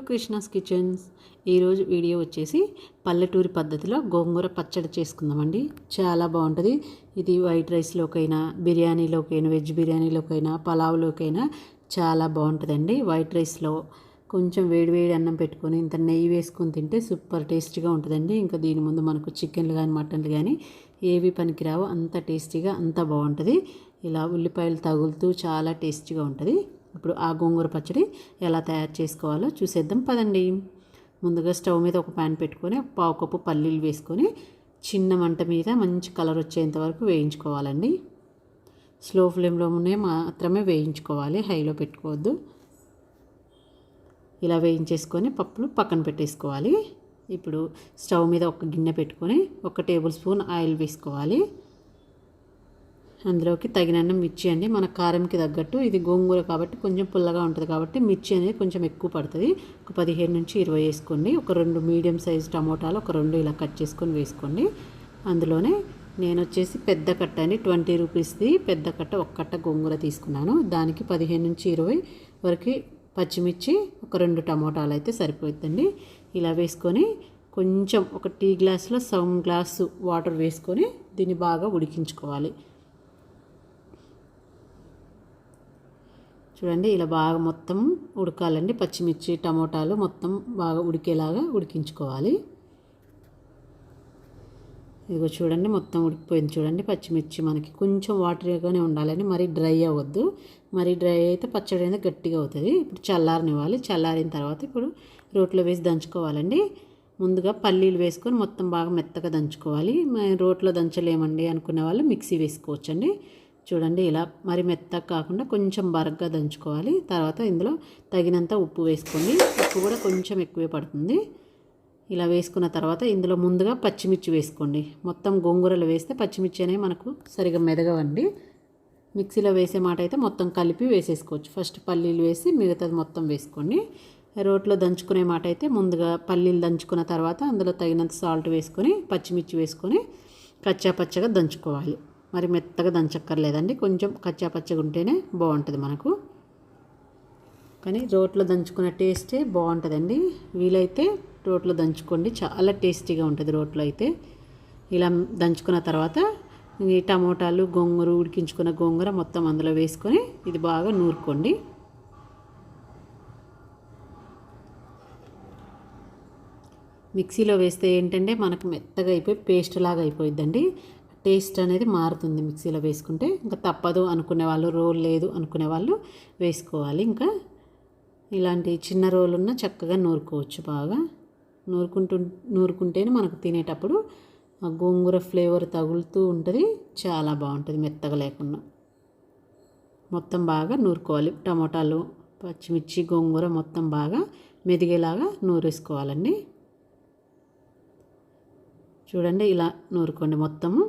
Krishna's kitchens. ఈరోజు video వచ్చేసి పల్లెటూరి పద్ధతిలో గోంగూర పచ్చడి చేసుకుందామండి. చాలా బాగుంటుంది. ఇది వైట్ రైస్లోకైనా, బిర్యానీలోకైనా, వెజ్ బిర్యానీలోకైనా, పలావ్లోకైనా చాలా బాగుంటుందండి. వైట్ రైస్లో కొంచెం వేడివేడి అన్నం పెట్టుకొని ఇంత నెయ్యి వేసుకొని తింటే సూపర్ టేస్టీగా ఉంటుందండి. ఇంకా దీని ముందు మనకు చికెన్లు కానీ మటన్లు కానీ ఏవి పనికిరావు, అంత టేస్టీగా అంత బాగుంటుంది. ఇలా ఉల్లిపాయలు తగులుతూ చాలా టేస్టీగా ఉంటుంది. ఇప్పుడు ఆ గోంగూర పచ్చడి ఎలా తయారు చేసుకోవాలో చూసేద్దాం పదండి. ముందుగా స్టవ్ మీద ఒక ప్యాన్ పెట్టుకొని పావు కప్పు పల్లీలు వేసుకొని చిన్న మంట మీద మంచి కలర్ వచ్చేంత వరకు వేయించుకోవాలండి. స్లో ఫ్లేమ్లోనే మాత్రమే వేయించుకోవాలి, హైలో పెట్టుకోవద్దు. ఇలా వేయించేసుకొని పప్పులు పక్కన పెట్టేసుకోవాలి. ఇప్పుడు స్టవ్ మీద ఒక గిన్నె పెట్టుకొని 1 టేబుల్ స్పూన్ ఆయిల్ వేసుకోవాలి. అందులోకి తగినన్ని మిర్చి అండి, మన కారంకి తగ్గట్టు. ఇది గోంగూర కాబట్టి కొంచెం పుల్లగా ఉంటుంది కాబట్టి మిర్చి అనేది కొంచెం ఎక్కువ పడుతుంది. ఒక 15 నుంచి 20 వేసుకోండి. ఒక 2 మీడియం సైజ్ టమోటాలు ఒక 2 ఇలా కట్ చేసుకొని వేసుకోండి. అందులోనే నేను వచ్చేసి పెద్ద కట్ట అండి, 20 రూపీస్ది పెద్ద కట్ట, ఒక కట్ట గోంగూర తీసుకున్నాను. దానికి 15 నుంచి 20 వరకు పచ్చిమిర్చి, ఒక 2 టమోటాలు అయితే సరిపోతుందండి. ఇలా వేసుకొని కొంచెం ఒక టీ గ్లాస్లో సగం గ్లాసు వాటర్ వేసుకొని దీన్ని బాగా ఉడికించుకోవాలి. చూడండి, ఇలా బాగా మొత్తం ఉడకాలండి. పచ్చిమిర్చి టమోటాలు మొత్తం బాగా ఉడికేలాగా ఉడికించుకోవాలి. ఇదిగో చూడండి, మొత్తం ఉడికిపోయింది. చూడండి, పచ్చిమిర్చి మనకి కొంచెం వాటర్గానే ఉండాలని, మరీ డ్రై అవ్వద్దు. మరీ డ్రై అయితే పచ్చడి అనేది గట్టిగా అవుతుంది. ఇప్పుడు చల్లారనివ్వాలి. చల్లారిన తర్వాత ఇప్పుడు రోట్లో వేసి దంచుకోవాలండి. ముందుగా పల్లీలు వేసుకొని మొత్తం బాగా మెత్తగా దంచుకోవాలి. రోట్లో దంచలేమండి అనుకునే వాళ్ళు మిక్సీ వేసుకోవచ్చండి. చూడండి, ఇలా మరి మెత్తగా కాకుండా కొంచెం బరగ్గా దంచుకోవాలి. తర్వాత ఇందులో తగినంత ఉప్పు వేసుకోండి. ఉప్పు కూడా కొంచెం ఎక్కువే పడుతుంది. ఇలా వేసుకున్న తర్వాత ఇందులో ముందుగా పచ్చిమిర్చి వేసుకోండి. మొత్తం గోంగూరలు వేస్తే పచ్చిమిర్చి అనేవి మనకు సరిగా మెదగవండి. మిక్సీలో వేసే మాట అయితే మొత్తం కలిపి వేసేసుకోవచ్చు. ఫస్ట్ పల్లీలు వేసి మిగతాది మొత్తం వేసుకోండి. రోట్లో దంచుకునే మాట అయితే ముందుగా పల్లీలు దంచుకున్న తర్వాత అందులో తగినంత సాల్ట్ వేసుకొని పచ్చిమిర్చి వేసుకొని కచ్చా పచ్చగా దంచుకోవాలి. మరి మెత్తగా దంచక్కర్లేదండి, కొంచెం కచ్చా పచ్చగా ఉంటేనే బాగుంటుంది మనకు. కానీ రోట్లో దంచుకున్న టేస్టే బాగుంటుందండి. వీలైతే రోట్లో దంచుకోండి, చాలా టేస్టీగా ఉంటుంది రోట్లో అయితే. ఇలా దంచుకున్న తర్వాత ఈ టమోటాలు, గోంగూర, ఉడికించుకున్న గోంగూర మొత్తం అందులో వేసుకొని ఇది బాగా నూరుకోండి. మిక్సీలో వేస్తే ఏంటంటే మనకు మెత్తగా అయిపోయి పేస్ట్ లాగా అయిపోయిద్దండి. టేస్ట్ అనేది మారుతుంది మిక్సీలో వేసుకుంటే. ఇంకా తప్పదు అనుకునే వాళ్ళు, రోల్ లేదు అనుకునే వాళ్ళు వేసుకోవాలి. ఇంకా ఇలాంటి చిన్న రోలు ఉన్న చక్కగా నూరుకోవచ్చు. బాగా నూరుకుంటేనే మనకు తినేటప్పుడు ఆ గోంగూర ఫ్లేవర్ తగులుతూ ఉంటుంది. చాలా బాగుంటుంది మెత్తగా లేకుండా. మొత్తం బాగా నూరుకోవాలి. టమోటాలు, పచ్చిమిర్చి, గోంగూర మొత్తం బాగా మెదిగేలాగా నూరేసుకోవాలండి. చూడండి, ఇలా నూరుకోండి మొత్తము.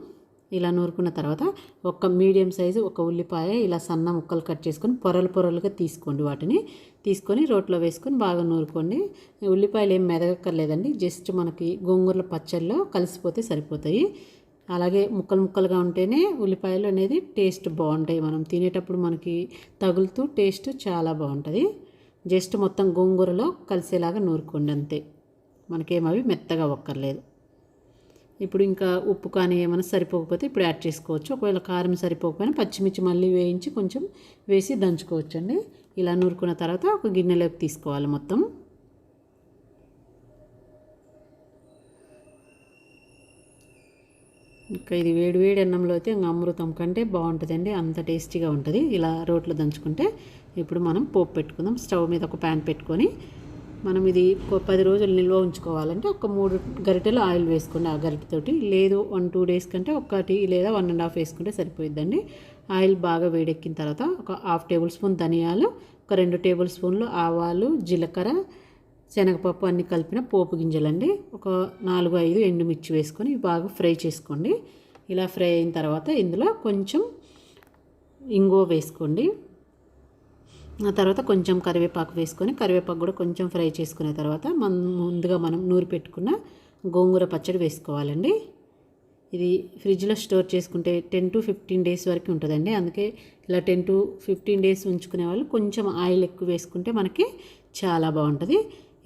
ఇలా నూరుకున్న తర్వాత ఒక మీడియం సైజు ఒక ఉల్లిపాయ ఇలా సన్న ముక్కలు కట్ చేసుకొని పొరలుగా తీసుకోండి. వాటిని తీసుకొని రోట్లో వేసుకొని బాగా నూరుకోండి. ఉల్లిపాయలు ఏం మెదగక్కర్లేదండి, జస్ట్ మనకి గోంగూరల పచ్చళ్ళలో కలిసిపోతే సరిపోతాయి. అలాగే ముక్కలుగా ఉంటేనే ఉల్లిపాయలు అనేది టేస్ట్ బాగుంటాయి. మనం తినేటప్పుడు మనకి తగులుతూ టేస్ట్ చాలా బాగుంటుంది. జస్ట్ మొత్తం గోంగూరలో కలిసేలాగా నూరుకోండి అంతే. మనకేమవి మెత్తగా అవ్వక్కర్లేదు. ఇప్పుడు ఇంకా ఉప్పు కానీ ఏమైనా సరిపోకపోతే ఇప్పుడు యాడ్ చేసుకోవచ్చు. ఒకవేళ కారం సరిపోకపోయినా పచ్చిమిర్చి మళ్ళీ వేయించి కొంచెం వేసి దంచుకోవచ్చండి. ఇలా నూరుకున్న తర్వాత ఒక గిన్నెలోకి తీసుకోవాలి మొత్తం. ఇంకా ఇది వేడి అన్నంలో అయితే ఇంకా అమృతం కంటే బాగుంటుందండి, అంత టేస్టీగా ఉంటుంది ఇలా రోట్లో దంచుకుంటే. ఇప్పుడు మనం పోపు పెట్టుకుందాం. స్టవ్ మీద ఒక ప్యాన్ పెట్టుకొని మనం ఇది 10 రోజులు నిల్వ ఉంచుకోవాలంటే ఒక 3 గరిటెలు ఆయిల్ వేసుకోండి. ఆ గరిటెతోటి లేదు 1-2 డేస్ కంటే 1 లేదా 1.5 వేసుకుంటే సరిపోయిద్దండి. ఆయిల్ బాగా వేడెక్కిన తర్వాత ఒక 1/2 టేబుల్ స్పూన్ ధనియాలు, ఒక 2 టేబుల్ స్పూన్లు ఆవాలు, జీలకర్ర, శనగపప్పు అన్నీ కలిపిన పోపు గింజలండి, ఒక 4-5 ఎండుమిర్చి వేసుకొని బాగా ఫ్రై చేసుకోండి. ఇలా ఫ్రై అయిన తర్వాత ఇందులో కొంచెం ఇంగువ వేసుకోండి. ఆ తర్వాత కొంచెం కరివేపాకు వేసుకొని కరివేపాకు కూడా కొంచెం ఫ్రై చేసుకున్న తర్వాత ముందుగా మనం నూరి పెట్టుకున్న గోంగూర పచ్చడి వేసుకోవాలండి. ఇది ఫ్రిడ్జ్లో స్టోర్ చేసుకుంటే 10 to 15 డేస్ వరకు ఉంటుందండి. అందుకే ఇలా 10 to 15 డేస్ ఉంచుకునే వాళ్ళు కొంచెం ఆయిల్ ఎక్కువ వేసుకుంటే మనకి చాలా బాగుంటుంది.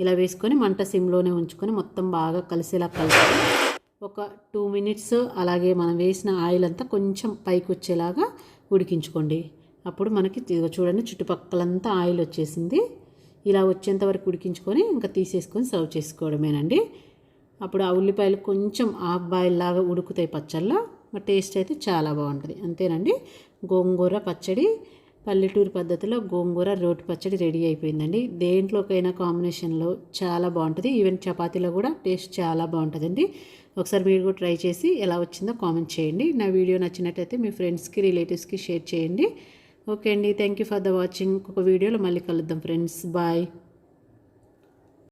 ఇలా వేసుకొని మంట సిమ్లోనే ఉంచుకొని మొత్తం బాగా కలిసేలా కలిపి ఒక 2 మినిట్స్ అలాగే మనం వేసిన ఆయిల్ అంతా కొంచెం పైకి వచ్చేలాగా ఉడికించుకోండి. అప్పుడు మనకి చూడండి చుట్టుపక్కలంతా ఆయిల్ వచ్చేసింది. ఇలా వచ్చేంత వరకు ఉడికించుకొని ఇంకా తీసేసుకొని సర్వ్ చేసుకోవడమేనండి. అప్పుడు ఆ ఉల్లిపాయలు కొంచెం హాఫ్ బాయిల్ లాగా ఉడుకుతాయి పచ్చళ్ళలో. టేస్ట్ అయితే చాలా బాగుంటుంది. అంతేనండి, గోంగూర పచ్చడి పల్లెటూరు పద్ధతిలో గోంగూర రోటి పచ్చడి రెడీ అయిపోయిందండి. దేంట్లోకైనా కాంబినేషన్లో చాలా బాగుంటుంది. ఈవెన్ చపాతీలో కూడా టేస్ట్ చాలా బాగుంటుందండి. ఒకసారి మీరు కూడా ట్రై చేసి ఎలా వచ్చిందో కామెంట్ చేయండి. నా వీడియో నచ్చినట్టయితే మీ ఫ్రెండ్స్కి రిలేటివ్స్కి షేర్ చేయండి. ఓకే అండి, thank you for the watching. ఒక వీడియోలో మళ్ళీ కలుద్దాం ఫ్రెండ్స్. బాయ్.